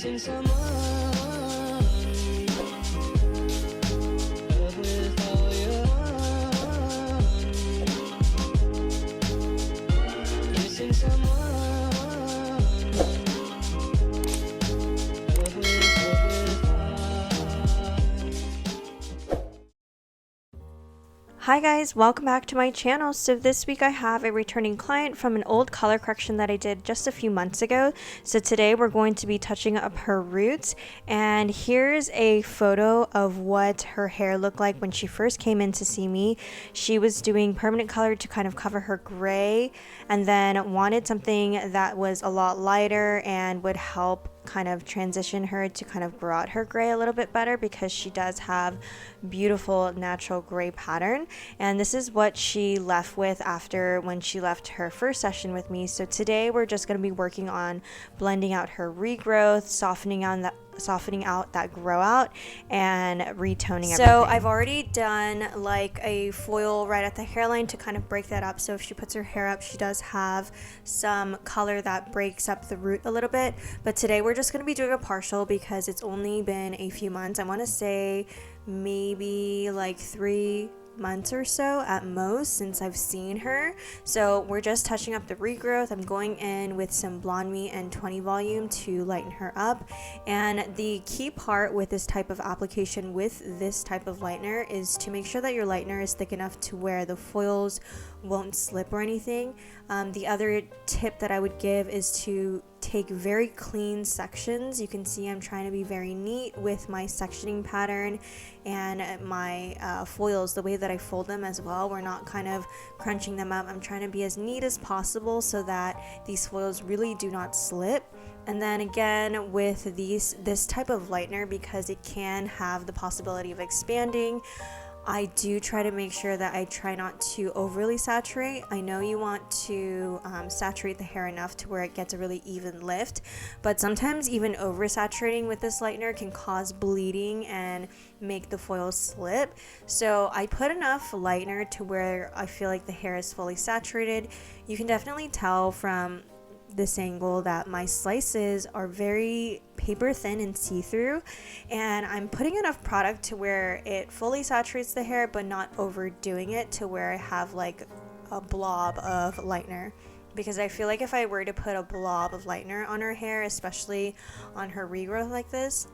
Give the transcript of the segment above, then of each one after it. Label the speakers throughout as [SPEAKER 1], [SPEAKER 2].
[SPEAKER 1] missing someone. Love with all your heart. Missing someone.
[SPEAKER 2] Hi guys, welcome back to my channel. So this week I have a returning client from an old color correction that I did just a few months ago. So today we're going to be touching up her roots, and here's a photo of what her hair looked like when she first came in to see me. She was doing permanent color to kind of cover her gray, and then wanted something that was a lot lighter and would help kind of transition her to kind of grow out her gray a little bit better, because she does have beautiful natural gray pattern. And this is what she left with after when she left her first session with me. So today we're just going to be working on blending out her regrowth, softening out that grow out, and retoning everything. So I've already done like a foil right at the hairline to kind of break that up. So if she puts her hair up, she does have some color that breaks up the root a little bit. But today we're just going to be doing a partial because it's only been a few months. I want to say maybe like 3 months or so at most since I've seen her. So we're just touching up the regrowth. I'm going in with some Blonde Me and 20 volume to lighten her up. And the key part with this type of application with this type of lightener is to make sure that your lightener is thick enough to where the foils won't slip or anything. The other tip that I would give is to take very clean sections. You can see I'm trying to be very neat with my sectioning pattern and my foils, the way that I fold them as well. We're not kind of crunching them up. I'm trying to be as neat as possible so that these foils really do not slip. And then again with this type of lightener, because it can have the possibility of expanding, I do try to make sure that I try not to overly saturate. I know you want to saturate the hair enough to where it gets a really even lift, but sometimes even oversaturating with this lightener can cause bleeding and make the foils slip. So I put enough lightener to where I feel like the hair is fully saturated. You can definitely tell from this angle that my slices are very paper thin and see-through, and I'm putting enough product to where it fully saturates the hair but not overdoing it to where I have like a blob of lightener, because I feel like if I were to put a blob of lightener on her hair, especially on her regrowth like this,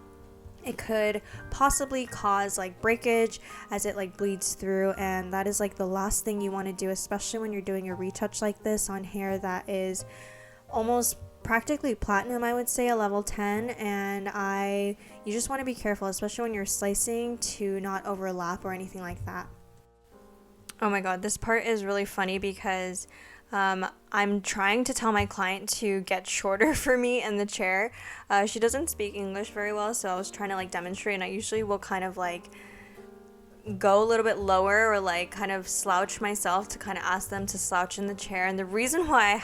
[SPEAKER 2] it could possibly cause like breakage as it like bleeds through, and that is like the last thing you want to do, especially when you're doing a retouch like this on hair that is almost practically platinum, I would say a level 10. And you just want to be careful, especially when you're slicing, to not overlap or anything like that. Oh my god, this part is really funny because I'm trying to tell my client to get shorter for me in the chair. She doesn't speak English very well, so I was trying to like demonstrate, and I usually will kind of like go a little bit lower or like kind of slouch myself to kind of ask them to slouch in the chair. And the reason why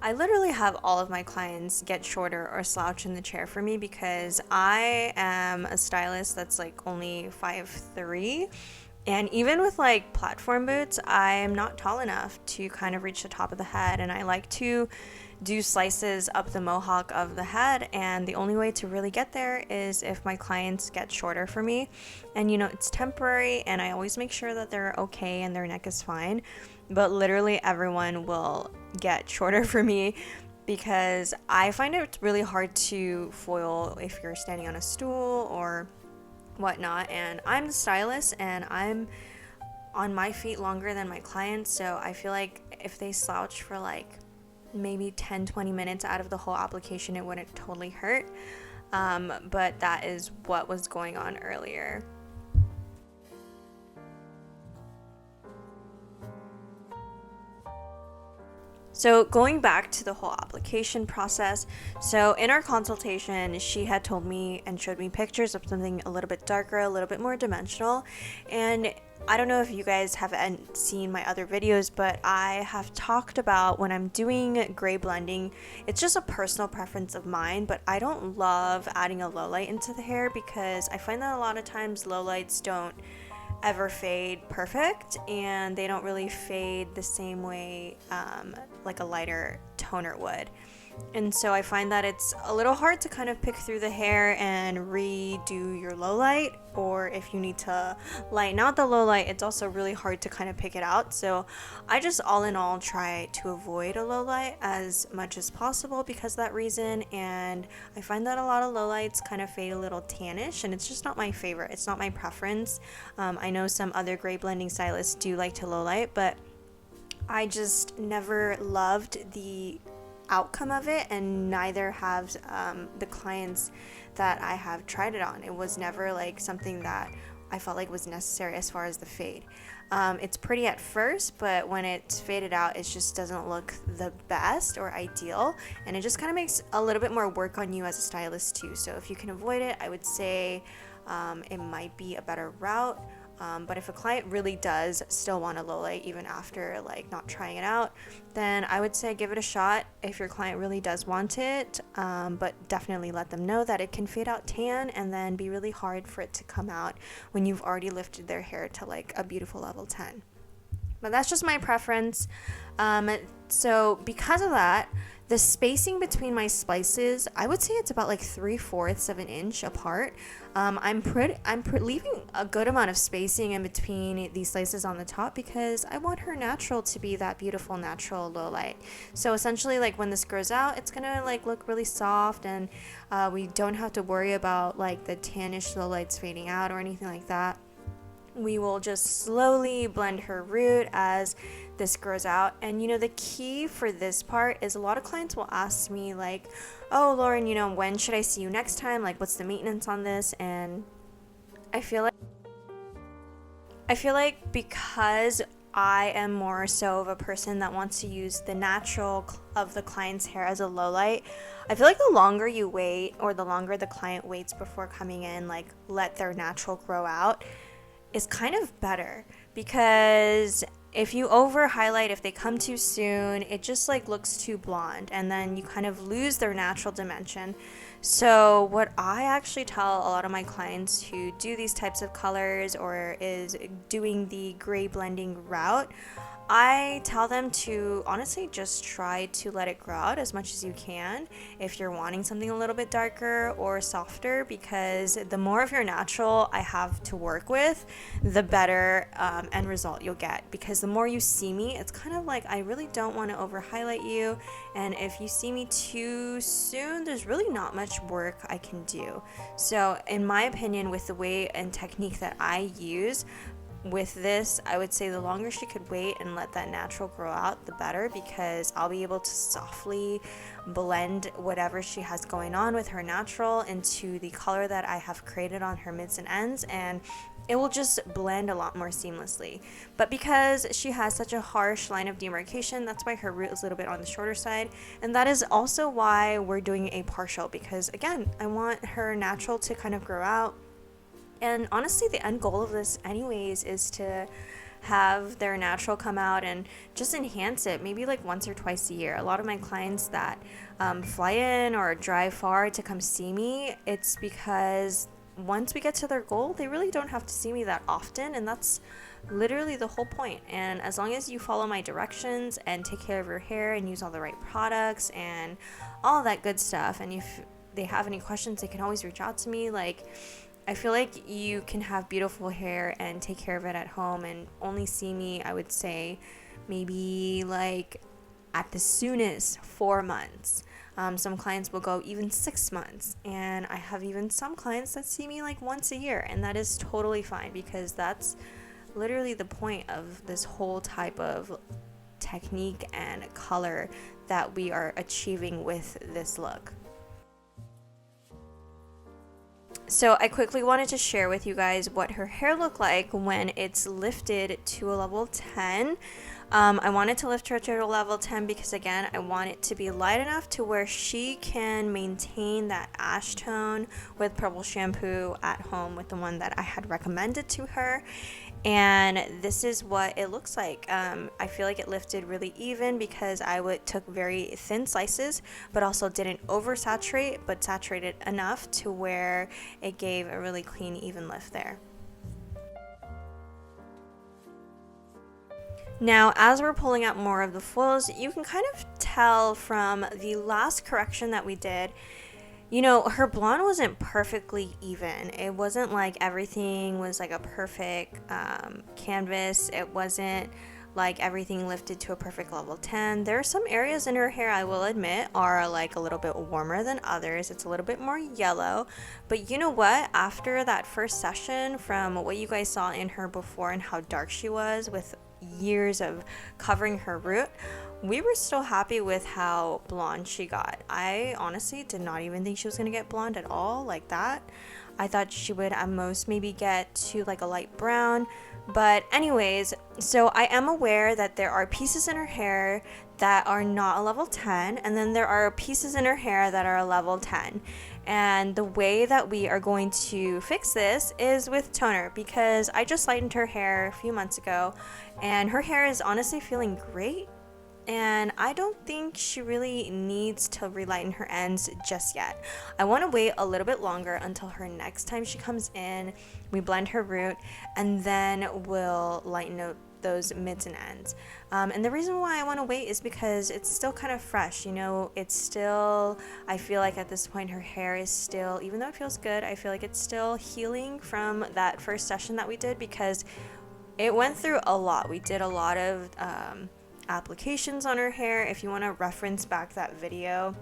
[SPEAKER 2] I literally have all of my clients get shorter or slouch in the chair for me, because I am a stylist that's like only 5'3", and even with like platform boots, I am not tall enough to kind of reach the top of the head, and I like to do slices up the mohawk of the head, and the only way to really get there is if my clients get shorter for me. And you know, it's temporary, and I always make sure that they're okay and their neck is fine, but literally everyone will get shorter for me because I find it really hard to foil if you're standing on a stool or whatnot. And I'm the stylist and I'm on my feet longer than my clients, so I feel like if they slouch for like maybe 10-20 minutes out of the whole application, it wouldn't totally hurt. But that is what was going on earlier. So going back to the whole application process, so in our consultation, she had told me and showed me pictures of something a little bit darker, a little bit more dimensional. And I don't know if you guys have seen my other videos, but I have talked about when I'm doing gray blending, it's just a personal preference of mine, but I don't love adding a low light into the hair because I find that a lot of times low lights don't ever fade perfect, and they don't really fade the same way like a lighter toner would. And so I find that it's a little hard to kind of pick through the hair and redo your low light, or if you need to lighten out the low light, it's also really hard to kind of pick it out. So I just all in all try to avoid a low light as much as possible because of that reason. And I find that a lot of low lights kind of fade a little tannish, and it's just not my favorite. It's not my preference. I know some other gray blending stylists do like to low light, but I just never loved the outcome of it, and neither have the clients that I have tried it on. It was never like something that I felt like was necessary as far as the fade. It's pretty at first, but when it's faded out, it just doesn't look the best or ideal, and it just kind of makes a little bit more work on you as a stylist too. So if you can avoid it, I would say it might be a better route. But if a client really does still want a low light even after like not trying it out, then I would say give it a shot if your client really does want it, but definitely let them know that it can fade out tan and then be really hard for it to come out when you've already lifted their hair to like a beautiful level 10. But that's just my preference. So because of that, the spacing between my splices, I would say it's about like 3/4 of an inch apart. I'm leaving a good amount of spacing in between these slices on the top because I want her natural to be that beautiful natural low light. So essentially, like when this grows out, it's gonna like look really soft, and we don't have to worry about like the tannish low lights fading out or anything like that. We will just slowly blend her root as this grows out. And the key for this part is a lot of clients will ask me like, oh Lauren, when should I see you next time, like what's the maintenance on this? And I feel like because I am more so of a person that wants to use the natural of the client's hair as a low light, I feel like the longer you wait, or the longer the client waits before coming in, like let their natural grow out, is kind of better, because if you over highlight, if they come too soon, it just like looks too blonde, and then you kind of lose their natural dimension. So what I actually tell a lot of my clients who do these types of colors or is doing the gray blending route, I tell them to honestly just try to let it grow out as much as you can if you're wanting something a little bit darker or softer, because the more of your natural I have to work with, the better end result you'll get. Because the more you see me, it's kind of like I really don't want to over highlight you, and if you see me too soon, there's really not much work I can do. So in my opinion, with the way and technique that I use, with this, I would say the longer she could wait and let that natural grow out, the better, because I'll be able to softly blend whatever she has going on with her natural into the color that I have created on her mids and ends, and it will just blend a lot more seamlessly. But because she has such a harsh line of demarcation, that's why her root is a little bit on the shorter side, and that is also why we're doing a partial, because again, I want her natural to kind of grow out. And honestly, the end goal of this anyways is to have their natural come out and just enhance it, maybe like once or twice a year. A lot of my clients that fly in or drive far to come see me, it's because once we get to their goal, they really don't have to see me that often, and that's literally the whole point. And as long as you follow my directions and take care of your hair and use all the right products and all that good stuff, and if they have any questions, they can always reach out to me. Like, I feel like you can have beautiful hair and take care of it at home and only see me, I would say, maybe like at the soonest 4 months. Some clients will go even 6 months, and I have even some clients that see me like once a year, and that is totally fine, because that's literally the point of this whole type of technique and color that we are achieving with this look. So I quickly wanted to share with you guys what her hair looked like when it's lifted to a level 10. I wanted to lift her to a level 10 because, again, I want it to be light enough to where she can maintain that ash tone with purple shampoo at home with the one that I had recommended to her. And this is what it looks like. I feel like it lifted really even because I took very thin slices, but also didn't oversaturate, but saturated enough to where it gave a really clean, even lift there. Now, as we're pulling out more of the foils, you can kind of tell from the last correction that we did, you know, her blonde wasn't perfectly even. It wasn't like everything was like a perfect canvas. It wasn't like everything lifted to a perfect level 10. There are some areas in her hair, I will admit, are like a little bit warmer than others. It's a little bit more yellow. But you know what? After that first session, from what you guys saw in her before and how dark she was with years of covering her root, we were still happy with how blonde she got. I honestly did not even think she was going to get blonde at all like that. I thought she would at most maybe get to like a light brown. But anyways, so I am aware that there are pieces in her hair that are not a level 10, and then there are pieces in her hair that are a level 10. And the way that we are going to fix this is with toner, because I just lightened her hair a few months ago, and her hair is honestly feeling great. And I don't think she really needs to relighten her ends just yet. I want to wait a little bit longer until her next time she comes in, we blend her root, and then we'll lighten out those mids and ends. And the reason why I want to wait is because it's still kind of fresh, you know. It's still, I feel like at this point her hair is still, even though it feels good, I feel like it's still healing from that first session that we did, because it went through a lot. We did a lot of applications on her hair. If you want to reference back that video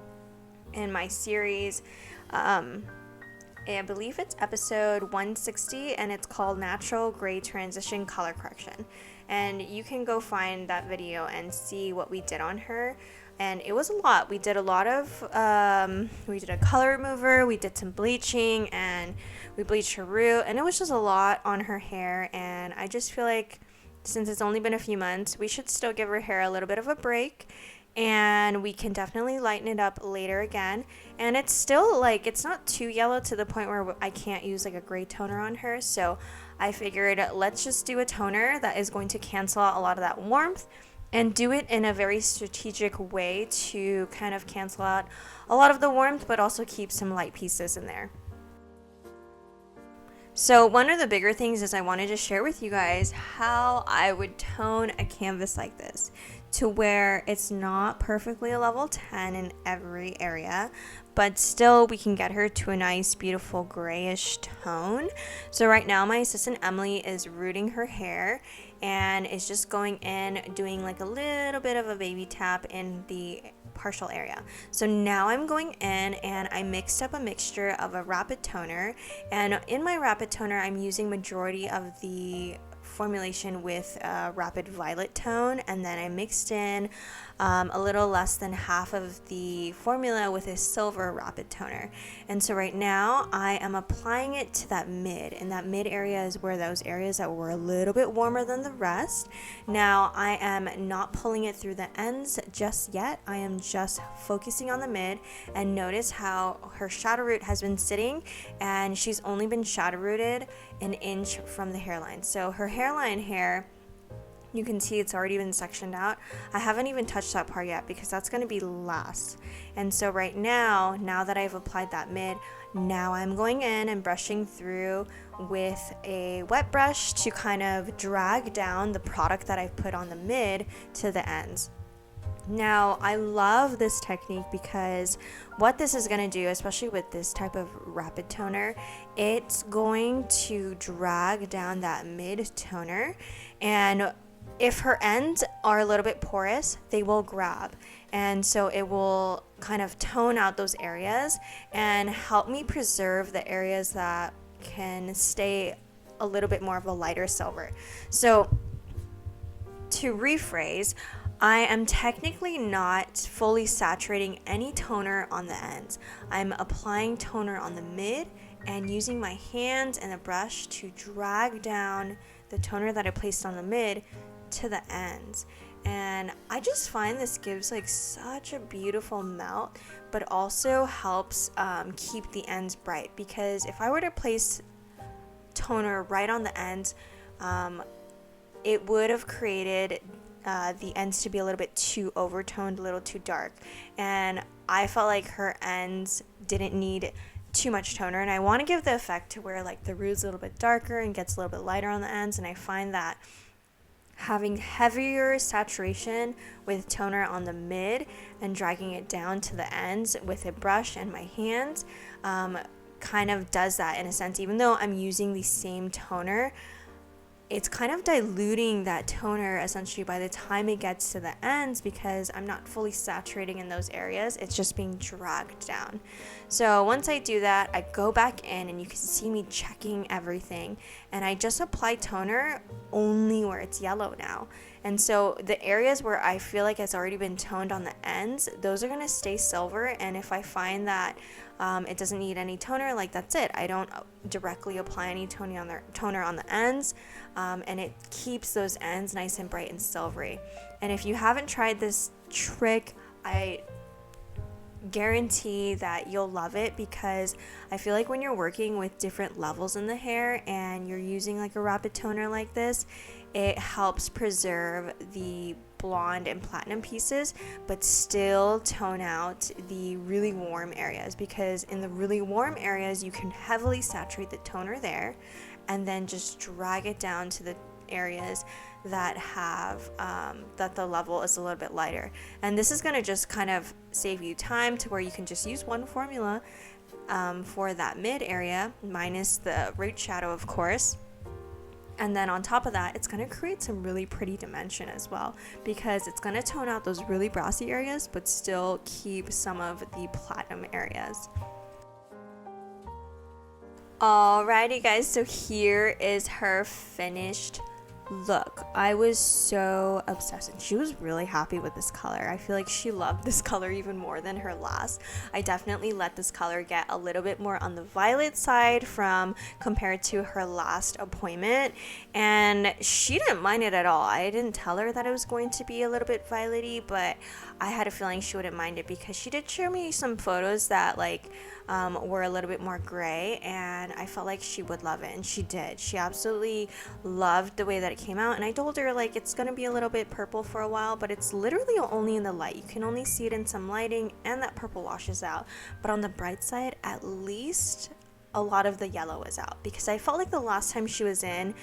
[SPEAKER 2] in my series, I believe it's episode 160, and it's called Natural Gray Transition Color Correction, and you can go find that video and see what we did on her. And it was a lot. We did a lot of we did a color remover, we did some bleaching, and we bleached her root, and it was just a lot on her hair. And I just feel like, since it's only been a few months, we should still give her hair a little bit of a break, and we can definitely lighten it up later again. And it's still like, it's not too yellow to the point where I can't use like a gray toner on her. So I figured, let's just do a toner that is going to cancel out a lot of that warmth, and do it in a very strategic way to kind of cancel out a lot of the warmth, but also keep some light pieces in there. So one of the bigger things is I wanted to share with you guys how I would tone a canvas like this to where it's not perfectly a level 10 in every area, but still we can get her to a nice, beautiful grayish tone. So right now my assistant Emily is rooting her hair, and is just going in, doing like a little bit of a baby tap in the partial area. So now I'm going in and I mixed up a mixture of a rapid toner, and in my rapid toner I'm using majority of the formulation with a rapid violet tone, and then I mixed in a little less than half of the formula with a silver rapid toner. And so right now I am applying it to that mid, and that mid area is where those areas that were a little bit warmer than the rest. Now I am not pulling it through the ends just yet. I am just focusing on the mid, and notice how her shadow root has been sitting, and she's only been shadow rooted an inch from the hairline. So her hairline hair, you can see it's already been sectioned out. I haven't even touched that part yet because that's going to be last. And so right now that I've applied that mid, now I'm going in and brushing through with a wet brush to kind of drag down the product that I've put on the mid to the ends. Now, I love this technique because what this is going to do, especially with this type of rapid toner, it's going to drag down that mid toner, and if her ends are a little bit porous, they will grab, and so it will kind of tone out those areas and help me preserve the areas that can stay a little bit more of a lighter silver. So to rephrase, I am technically not fully saturating any toner on the ends. I'm applying toner on the mid and using my hands and a brush to drag down the toner that I placed on the mid to the ends. And I just find this gives like such a beautiful melt, but also helps keep the ends bright, because if I were to place toner right on the ends, it would have created the ends to be a little bit too overtoned, a little too dark, and I felt like her ends didn't need too much toner, and I want to give the effect to where like the root's a little bit darker and gets a little bit lighter on the ends. And I find that having heavier saturation with toner on the mid and dragging it down to the ends with a brush and my hands kind of does that in a sense. Even though I'm using the same toner, it's kind of diluting that toner essentially by the time it gets to the ends, because I'm not fully saturating in those areas. It's just being dragged down. So once I do that, I go back in and you can see me checking everything, and I just apply toner only where it's yellow now. And so the areas where I feel like it's already been toned on the ends, those are going to stay silver. And if I find that it doesn't need any toner, like that's it. I don't directly apply any toner on the ends, and it keeps those ends nice and bright and silvery. And if you haven't tried this trick, I guarantee that you'll love it, because I feel like when you're working with different levels in the hair and you're using like a rapid toner like this, it helps preserve the blonde and platinum pieces but still tone out the really warm areas, because in the really warm areas you can heavily saturate the toner there and then just drag it down to the areas that have that the level is a little bit lighter. And this is going to just kind of save you time to where you can just use one formula for that mid area, minus the root shadow of course. And then on top of that, it's going to create some really pretty dimension as well, because it's going to tone out those really brassy areas but still keep some of the platinum areas. Alrighty guys, so here is her finished look. I was so obsessed, and she was really happy with this color. I feel like she loved this color even more than her last. I definitely let this color get a little bit more on the violet side compared to her last appointment, and she didn't mind it at all. I didn't tell her that it was going to be a little bit violet-y, but I had a feeling she wouldn't mind it, because she did show me some photos that were a little bit more gray, and I felt like she would love it, and she did. She absolutely loved the way that it came out, and I told her like it's gonna be a little bit purple for a while, but it's literally only in the light. You can only see it in some lighting, and that purple washes out. But on the bright side, at least a lot of the yellow is out, because I felt like the last time she was in,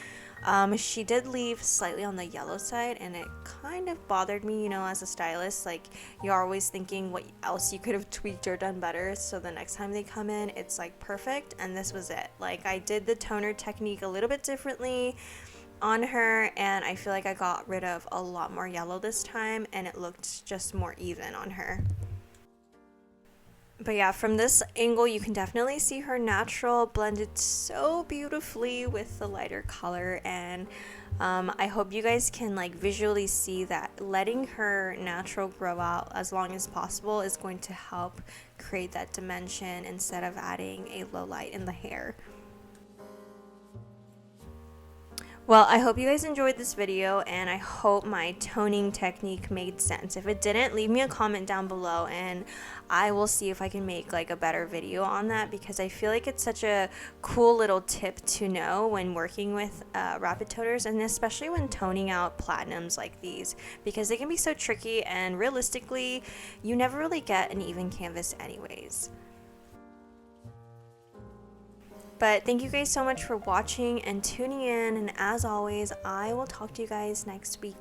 [SPEAKER 2] she did leave slightly on the yellow side, and it kind of bothered me, you know, as a stylist. Like, you're always thinking what else you could have tweaked or done better, so the next time they come in, it's like perfect. And this was it. Like, I did the toner technique a little bit differently on her, and I feel like I got rid of a lot more yellow this time, and it looked just more even on her. But yeah, from this angle you can definitely see her natural blended so beautifully with the lighter color, and I hope you guys can like visually see that letting her natural grow out as long as possible is going to help create that dimension instead of adding a low light in the hair. Well, I hope you guys enjoyed this video, and I hope my toning technique made sense. If it didn't, leave me a comment down below and I will see if I can make like a better video on that, because I feel like it's such a cool little tip to know when working with rapid toners, and especially when toning out platinums like these, because they can be so tricky, and realistically you never really get an even canvas anyways. But thank you guys so much for watching and tuning in, and as always, I will talk to you guys next week.